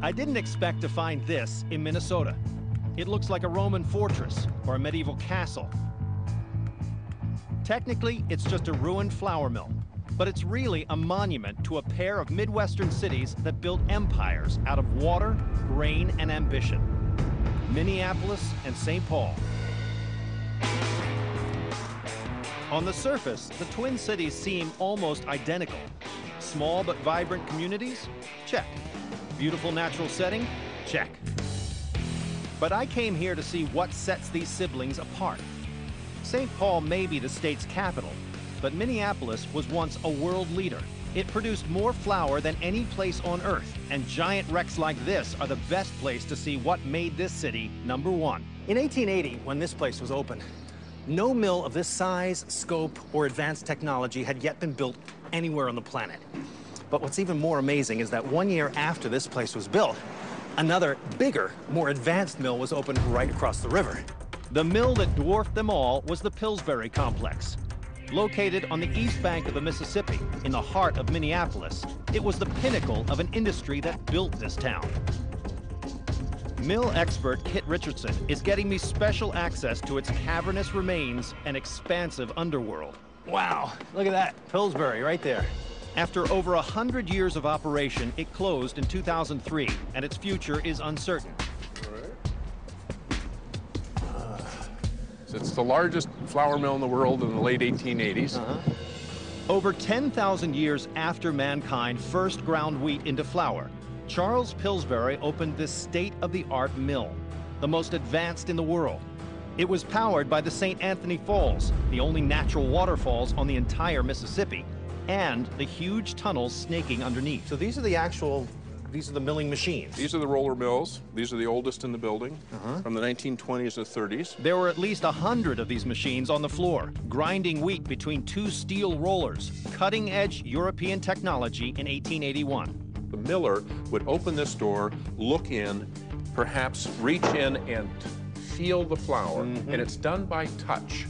I didn't expect to find this in Minnesota. It looks like a Roman fortress or a medieval castle. Technically, it's just a ruined flour mill, but it's really a monument to a pair of Midwestern cities that built empires out of water, grain, and ambition. Minneapolis and St. Paul. On the surface, the Twin Cities seem almost identical. Small but vibrant communities? Check. Beautiful natural setting? Check. But I came here to see what sets these siblings apart. St. Paul may be the state's capital, but Minneapolis was once a world leader. It produced more flour than any place on Earth, and giant wrecks like this are the best place to see what made this city number one. In 1880, when this place was open, no mill of this size, scope, or advanced technology had yet been built anywhere on the planet. But what's even more amazing is that 1 year after this place was built, another, bigger, more advanced mill was opened right across the river. The mill that dwarfed them all was the Pillsbury Complex. Located on the east bank of the Mississippi, in the heart of Minneapolis, it was the pinnacle of an industry that built this town. Mill expert Kit Richardson is getting me special access to its cavernous remains and expansive underworld. Wow, look at that, Pillsbury right there. After over 100 years of operation, it closed in 2003, and its future is uncertain. It's the largest flour mill in the world in the late 1880s. Over 10,000 years after mankind first ground wheat into flour, Charles Pillsbury opened this state-of-the-art mill, the most advanced in the world. It was powered by the St. Anthony Falls, the only natural waterfalls on the entire Mississippi, and the huge tunnels snaking underneath. So these are the milling machines. These are the roller mills. These are the oldest in the building, from the 1920s to 30s. There were at least 100 of these machines on the floor, grinding wheat between two steel rollers, cutting-edge European technology in 1881. The miller would open this door, look in, perhaps reach in and feel the flour, and it's done by touch.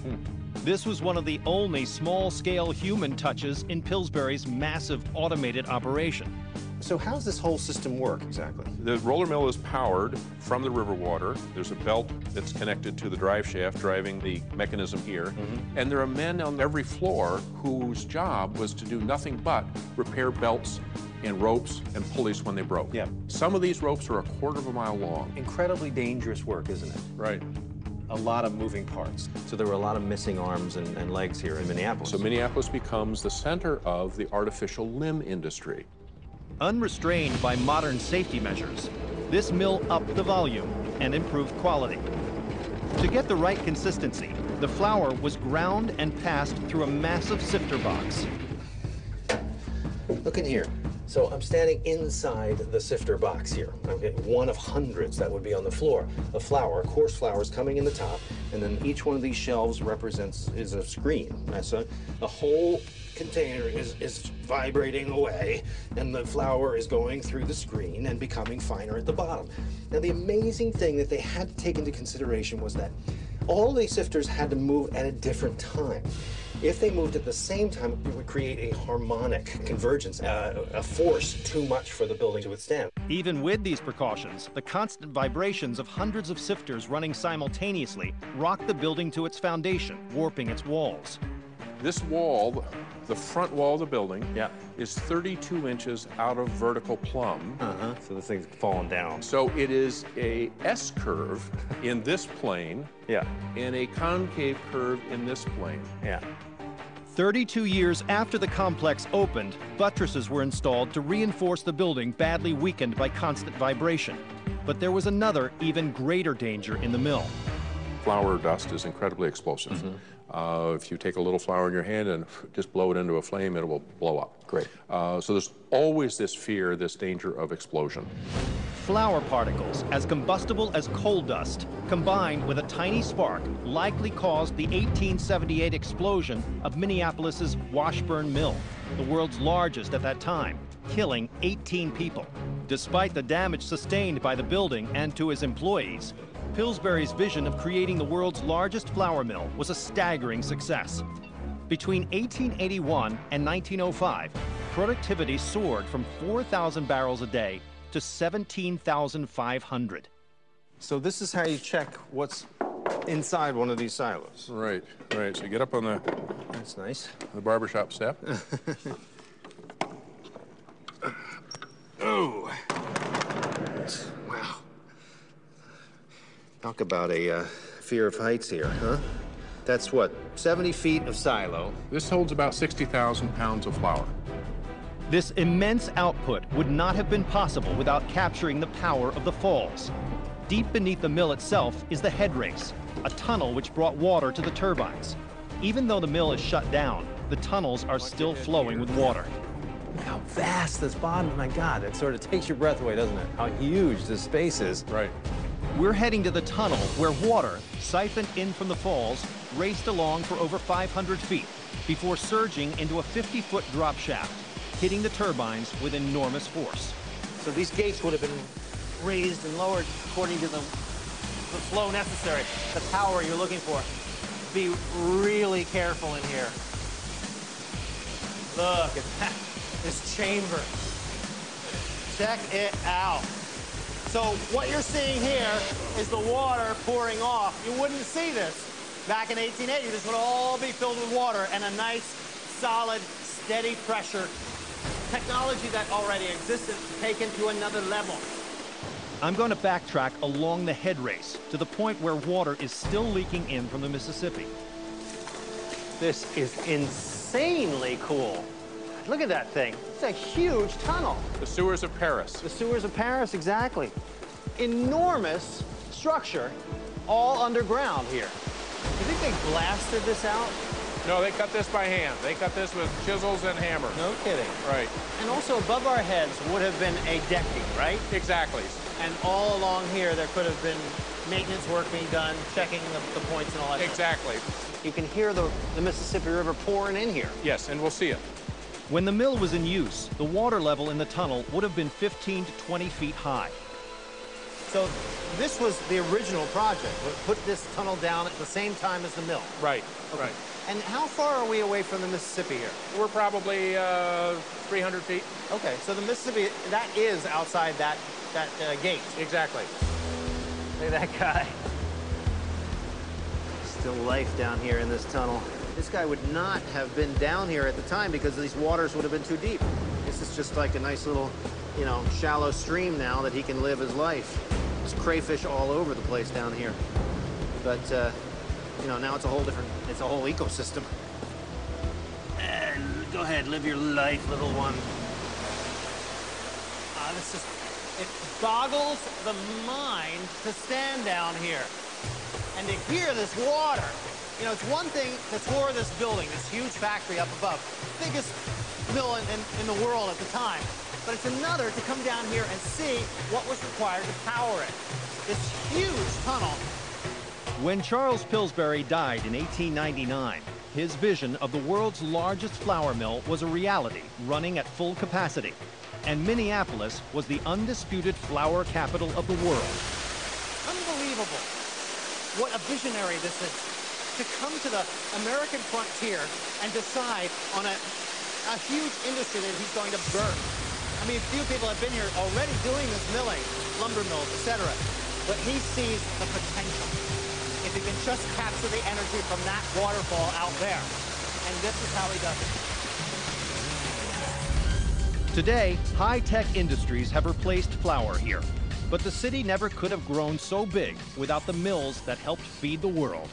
This was one of the only small-scale human touches in Pillsbury's massive automated operation. So how's this whole system work exactly? The roller mill is powered from the river water. There's a belt that's connected to the drive shaft driving the mechanism here. And there are men on every floor whose job was to do nothing but repair belts and ropes and pulleys when they broke. Yeah. Some of these ropes are 1/4 of a mile long. Incredibly dangerous work, isn't it? Right. A lot of moving parts. So there were a lot of missing arms and legs here in Minneapolis. So Minneapolis becomes the center of the artificial limb industry. Unrestrained by modern safety measures, this mill upped the volume and improved quality. To get the right consistency, the flour was ground and passed through a massive sifter box. Look in here. So I'm standing inside the sifter box here. I'm getting one of hundreds that would be on the floor of flour, coarse flours coming in the top, and then each one of these shelves is a screen. So the whole container is vibrating away, and the flour is going through the screen and becoming finer at the bottom. Now, the amazing thing that they had to take into consideration was that all these sifters had to move at a different time. If they moved at the same time, it would create a harmonic convergence, a force too much for the building to withstand. Even with these precautions, the constant vibrations of hundreds of sifters running simultaneously rocked the building to its foundation, warping its walls. This wall, the front wall of the building, is 32 inches out of vertical plumb. So this thing's falling down. So it is a S curve in this plane, and a concave curve in this plane. 32 years after the complex opened, buttresses were installed to reinforce the building badly weakened by constant vibration. But there was another, even greater danger in the mill. Flour dust is incredibly explosive. If you take a little flour in your hand and just blow it into a flame, it will blow up. Great. So there's always this fear, this danger of explosion. Flour particles, as combustible as coal dust, combined with a tiny spark, likely caused the 1878 explosion of Minneapolis's Washburn Mill, the world's largest at that time, killing 18 people. Despite the damage sustained by the building and to his employees, Pillsbury's vision of creating the world's largest flour mill was a staggering success. Between 1881 and 1905, productivity soared from 4,000 barrels a day to to 17,500. So this is how you check what's inside one of these silos. Right, right. So you get up on That's nice. the barbershop step. Oh. Wow. Talk about a fear of heights here, huh? That's what, 70 feet of silo. This holds about 60,000 pounds of flour. This immense output would not have been possible without capturing the power of the falls. Deep beneath the mill itself is the head race, a tunnel which brought water to the turbines. Even though the mill is shut down, the tunnels are still flowing with water. Look how vast this bottom, my God, it sort of takes your breath away, doesn't it? How huge this space is. Right. We're heading to the tunnel where water, siphoned in from the falls, raced along for over 500 feet before surging into a 50-foot drop shaft, hitting the turbines with enormous force. So these gates would have been raised and lowered according to the flow necessary, the power you're looking for. Be really careful in here. Look at that, this chamber. Check it out. So what you're seeing here is the water pouring off. You wouldn't see this back in 1880. This would all be filled with water and a nice, solid, steady pressure. Technology that already existed taken to another level. I'm going to backtrack along the head race to the point where water is still leaking in from the Mississippi. This is insanely cool. Look at that thing. It's a huge tunnel. The sewers of Paris. The sewers of Paris, exactly. Enormous structure, all underground here. You think they blasted this out? No, they cut this by hand. They cut this with chisels and hammers. No kidding. Right. And also above our heads would have been a decking, right? Exactly. And all along here there could have been maintenance work being done, checking the points and all that. Exactly. You can hear the Mississippi River pouring in here. Yes, and we'll see it. When the mill was in use, the water level in the tunnel would have been 15 to 20 feet high. So this was the original project. We put this tunnel down at the same time as the mill. Right, Okay. right. And how far are we away from the Mississippi here? We're probably 300 feet. Okay, so the Mississippi, that is outside that gate. Exactly. Look at that guy. Still life down here in this tunnel. This guy would not have been down here at the time because these waters would have been too deep. This is just like a nice little, you know, shallow stream now that he can live his life. There's crayfish all over the place down here. But, you know, now it's a whole different, it's a whole ecosystem. And go ahead, live your life, little one. This is, it boggles the mind to stand down here and to hear this water. You know, it's one thing to tour this building, this huge factory up above, biggest mill in the world at the time. But it's another to come down here and see what was required to power it. This huge tunnel. When Charles Pillsbury died in 1899, his vision of the world's largest flour mill was a reality, running at full capacity. And Minneapolis was the undisputed flour capital of the world. Unbelievable. What a visionary this is. To come to the American frontier and decide on a huge industry that he's going to birth. I mean, few people have been here already doing this milling, lumber mills, etc. But he sees the potential. If he can just capture the energy from that waterfall out there. And this is how he does it. Today, high-tech industries have replaced flour here. But the city never could have grown so big without the mills that helped feed the world.